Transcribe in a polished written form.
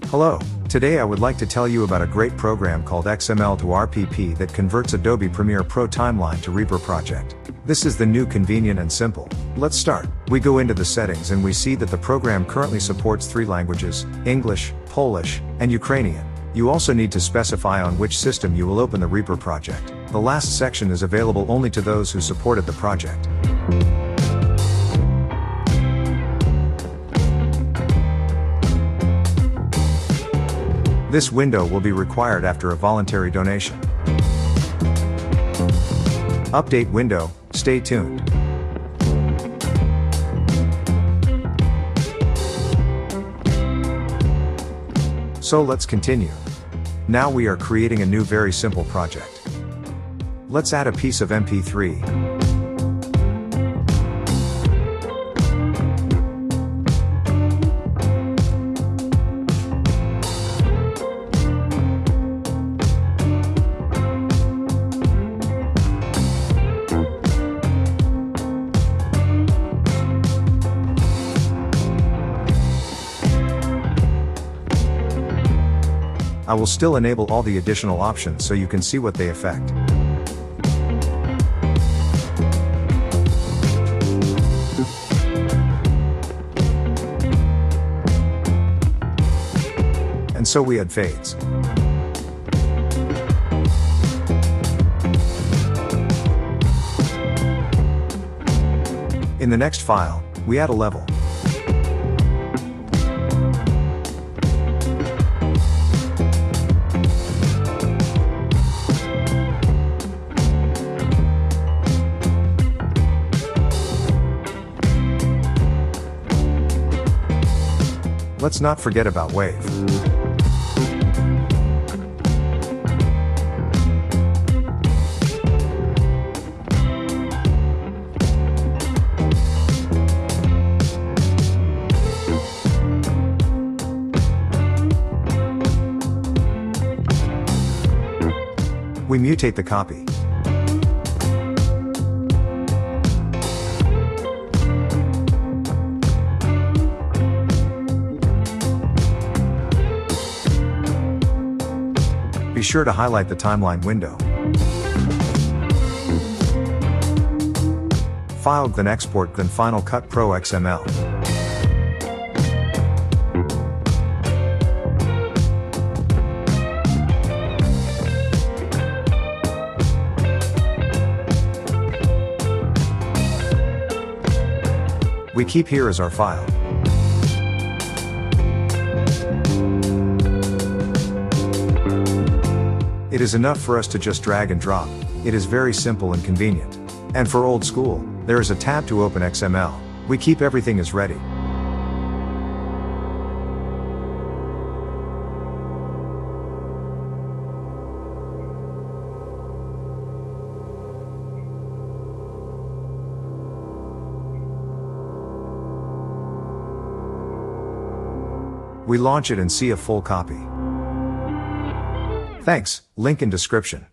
Hello, today I would like to tell you about a great program called XML to RPP that converts Adobe Premiere Pro timeline to REAPER project. This is the new convenient and simple. Let's start. We go into the settings and we see that the program currently supports 3 languages, English, Polish, and Ukrainian. You also need to specify on which system you will open the REAPER project. The last section is available only to those who supported the project. This window will be required after a voluntary donation. Update window, stay tuned. So let's continue. Now we are creating a new very simple project. Let's add a piece of MP3. I will still enable all the additional options so you can see what they affect. And so we add fades. In the next file, we add a level. Let's not forget about wave. We mutate the copy. Be sure to highlight the timeline window. File then export then Final Cut Pro XML. We keep here as our file. It is enough for us to just drag and drop. It is very simple and convenient. And for old school, there is a tab to open XML. We keep everything as ready. We launch it and see a full copy. Thanks, link in description.